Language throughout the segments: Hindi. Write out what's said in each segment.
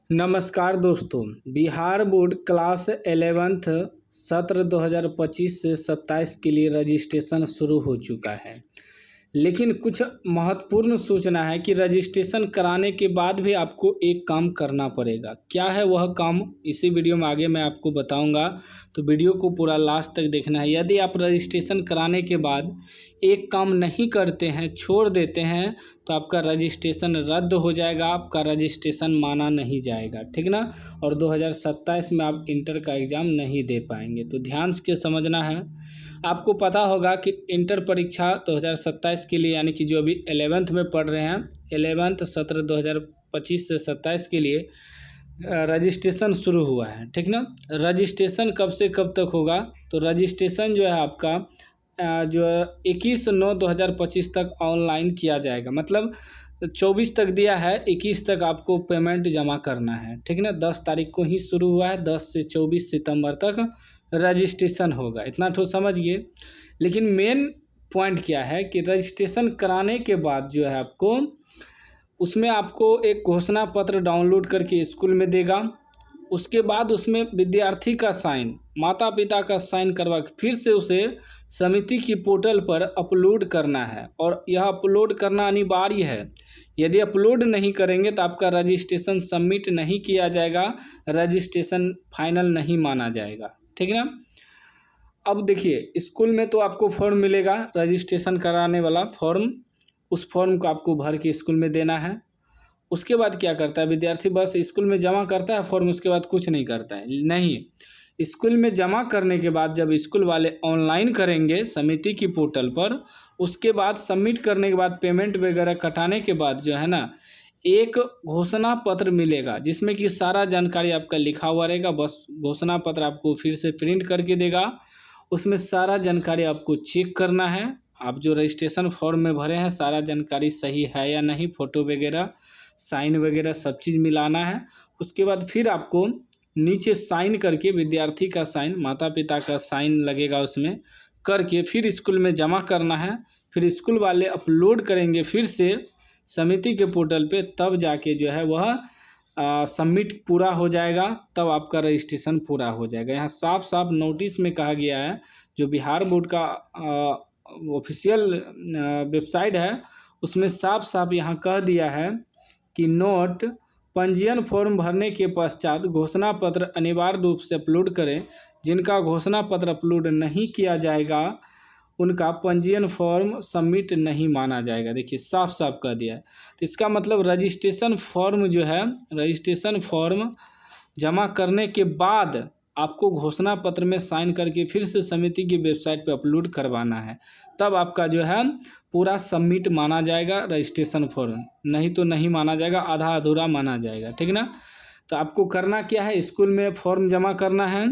नमस्कार दोस्तों। बिहार बोर्ड क्लास 11th सत्र 2025 से 27 के लिए रजिस्ट्रेशन शुरू हो चुका है। लेकिन कुछ महत्वपूर्ण सूचना है कि रजिस्ट्रेशन कराने के बाद भी आपको एक काम करना पड़ेगा। क्या है वह काम, इसी वीडियो में आगे मैं आपको बताऊंगा, तो वीडियो को पूरा लास्ट तक देखना है। यदि आप रजिस्ट्रेशन कराने के बाद एक काम नहीं करते हैं, छोड़ देते हैं, तो आपका रजिस्ट्रेशन रद्द हो जाएगा, आपका रजिस्ट्रेशन माना नहीं जाएगा, ठीक ना। और 2027 में आप इंटर का एग्ज़ाम नहीं दे पाएंगे। तो ध्यान से समझना है। आपको पता होगा कि इंटर परीक्षा 2027 के लिए, यानी कि जो अभी 11th में पढ़ रहे हैं, 11th सत्र 2025 से 27 के लिए रजिस्ट्रेशन शुरू हुआ है, ठीक ना। रजिस्ट्रेशन कब से कब तक होगा? तो रजिस्ट्रेशन जो है आपका जो 21/9/2025 तक ऑनलाइन किया जाएगा। मतलब 24 तक दिया है, 21 तक आपको पेमेंट जमा करना है, ठीक ना। 10 तारीख को ही शुरू हुआ है, 10 से 24 सितंबर तक रजिस्ट्रेशन होगा। इतना तो समझिए। लेकिन मेन पॉइंट क्या है कि रजिस्ट्रेशन कराने के बाद जो है आपको उसमें आपको एक घोषणा पत्र डाउनलोड करके स्कूल में देगा। उसके बाद उसमें विद्यार्थी का साइन, माता पिता का साइन करवा के फिर से उसे समिति की पोर्टल पर अपलोड करना है। और यह अपलोड करना अनिवार्य है। यदि अपलोड नहीं करेंगे तो आपका रजिस्ट्रेशन सबमिट नहीं किया जाएगा, रजिस्ट्रेशन फाइनल नहीं माना जाएगा, ठीक है ना। अब देखिए, स्कूल में तो आपको फॉर्म मिलेगा, रजिस्ट्रेशन कराने वाला फॉर्म। उस फॉर्म को आपको भर के स्कूल में देना है। उसके बाद क्या करता है विद्यार्थी? बस स्कूल में जमा करता है फॉर्म, उसके बाद कुछ नहीं करता है। नहीं, स्कूल में जमा करने के बाद जब स्कूल वाले ऑनलाइन करेंगे समिति की पोर्टल पर, उसके बाद सबमिट करने के बाद पेमेंट वगैरह कटाने के बाद जो है ना, एक घोषणा पत्र मिलेगा जिसमें कि सारा जानकारी आपका लिखा हुआ रहेगा। बस घोषणा पत्र आपको फिर से प्रिंट करके देगा। उसमें सारा जानकारी आपको चेक करना है। आप जो रजिस्ट्रेशन फॉर्म में भरे हैं सारा जानकारी सही है या नहीं, फ़ोटो वगैरह, साइन वगैरह सब चीज़ मिलाना है। उसके बाद फिर आपको नीचे साइन करके, विद्यार्थी का साइन, माता पिता का साइन लगेगा उसमें, करके फिर स्कूल में जमा करना है। फिर स्कूल वाले अपलोड करेंगे फिर से समिति के पोर्टल पे, तब जाके जो है वह सबमिट पूरा हो जाएगा, तब आपका रजिस्ट्रेशन पूरा हो जाएगा। यहाँ साफ साफ नोटिस में कहा गया है, जो बिहार बोर्ड का ऑफिशियल वेबसाइट है उसमें साफ साफ यहाँ कह दिया है कि नोट, पंजीयन फॉर्म भरने के पश्चात घोषणा पत्र अनिवार्य रूप से अपलोड करें। जिनका घोषणा पत्र अपलोड नहीं किया जाएगा उनका पंजीयन फॉर्म सबमिट नहीं माना जाएगा। देखिए साफ साफ कह दिया है। तो इसका मतलब रजिस्ट्रेशन फॉर्म जो है, रजिस्ट्रेशन फॉर्म जमा करने के बाद आपको घोषणा पत्र में साइन करके फिर से समिति की वेबसाइट पे अपलोड करवाना है, तब आपका जो है पूरा सबमिट माना जाएगा रजिस्ट्रेशन फॉर्म। नहीं तो नहीं माना जाएगा, आधा अधूरा माना जाएगा, ठीक ना। तो आपको करना क्या है, स्कूल में फॉर्म जमा करना है,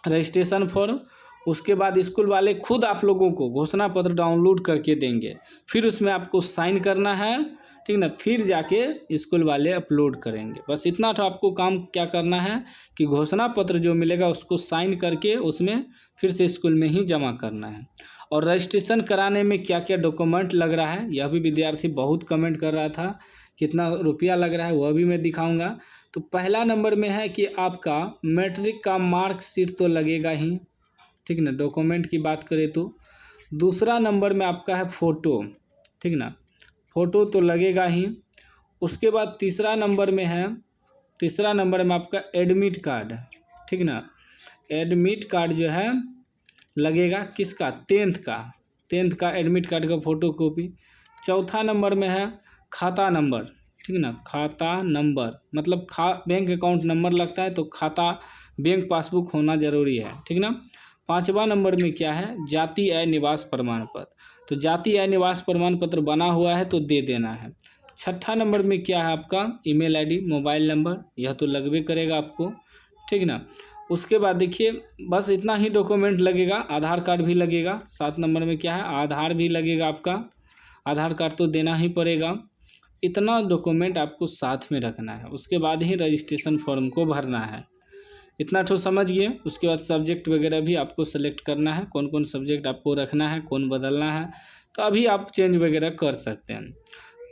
रजिस्ट्रेशन फॉर्म। उसके बाद स्कूल वाले खुद आप लोगों को घोषणा पत्र डाउनलोड करके देंगे, फिर उसमें आपको साइन करना है, ठीक ना। फिर जाके स्कूल वाले अपलोड करेंगे। बस इतना तो आपको काम क्या करना है कि घोषणा पत्र जो मिलेगा उसको साइन करके उसमें फिर से स्कूल में ही जमा करना है। और रजिस्ट्रेशन कराने में क्या क्या डॉक्यूमेंट लग रहा है, यह भी विद्यार्थी बहुत कमेंट कर रहा था, कितना रुपया लग रहा है वह भी मैं दिखाऊंगा। तो पहला नंबर में है कि आपका मैट्रिक का मार्कशीट तो लगेगा ही, ठीक ना, डॉक्यूमेंट की बात करें तो। दूसरा नंबर में आपका है फ़ोटो, ठीक ना, फ़ोटो तो लगेगा ही। उसके बाद तीसरा नंबर में है, तीसरा नंबर में आपका एडमिट कार्ड, ठीक ना, एडमिट कार्ड जो है लगेगा, किसका? 10th का एडमिट कार्ड का फ़ोटो कॉपी। चौथा नंबर में है खाता नंबर, ठीक ना, खाता नंबर मतलब बैंक अकाउंट नंबर लगता है, तो खाता बैंक पासबुक होना ज़रूरी है, ठीक ना। पाँचवा नंबर में क्या है? जाति आय निवास प्रमाण पत्र। तो जाति आय निवास प्रमाण पत्र बना हुआ है तो दे देना है। छठा नंबर में क्या है आपका? ईमेल आईडी, मोबाइल नंबर, यह तो लगवे करेगा आपको, ठीक ना। उसके बाद देखिए बस इतना ही डॉक्यूमेंट लगेगा। आधार कार्ड भी लगेगा। 7 नंबर में क्या है? आधार भी लगेगा आपका, आधार कार्ड तो देना ही पड़ेगा। इतना डॉक्यूमेंट आपको साथ में रखना है, उसके बाद ही रजिस्ट्रेशन फॉर्म को भरना है। इतना तो समझिए। उसके बाद सब्जेक्ट वगैरह भी आपको सेलेक्ट करना है, कौन कौन सब्जेक्ट आपको रखना है, कौन बदलना है, तो अभी आप चेंज वगैरह कर सकते हैं।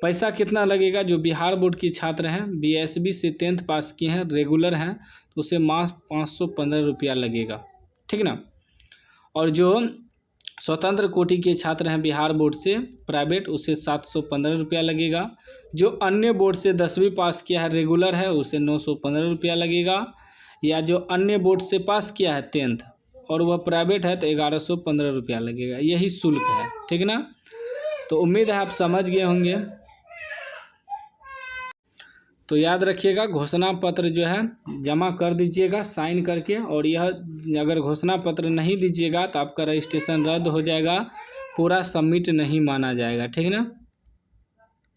पैसा कितना लगेगा? जो बिहार बोर्ड की छात्र हैं, बीएसबी से 10th पास किए हैं, रेगुलर हैं, तो उसे मास 515 रुपया लगेगा, ठीक ना। और जो स्वतंत्र कोटि के छात्र हैं बिहार बोर्ड से प्राइवेट, उसे 715 रुपया लगेगा। जो अन्य बोर्ड से 10वीं पास किया है, रेगुलर है, उसे 915 रुपया लगेगा। या जो अन्य बोर्ड से पास किया है 10th और वह प्राइवेट है, तो 1115 रुपया लगेगा। यही शुल्क है, ठीक ना। तो उम्मीद है आप समझ गए होंगे। तो याद रखिएगा, घोषणा पत्र जो है जमा कर दीजिएगा साइन करके, और यह अगर घोषणा पत्र नहीं दीजिएगा तो आपका रजिस्ट्रेशन रद्द हो जाएगा, पूरा सबमिट नहीं माना जाएगा, ठीक ना।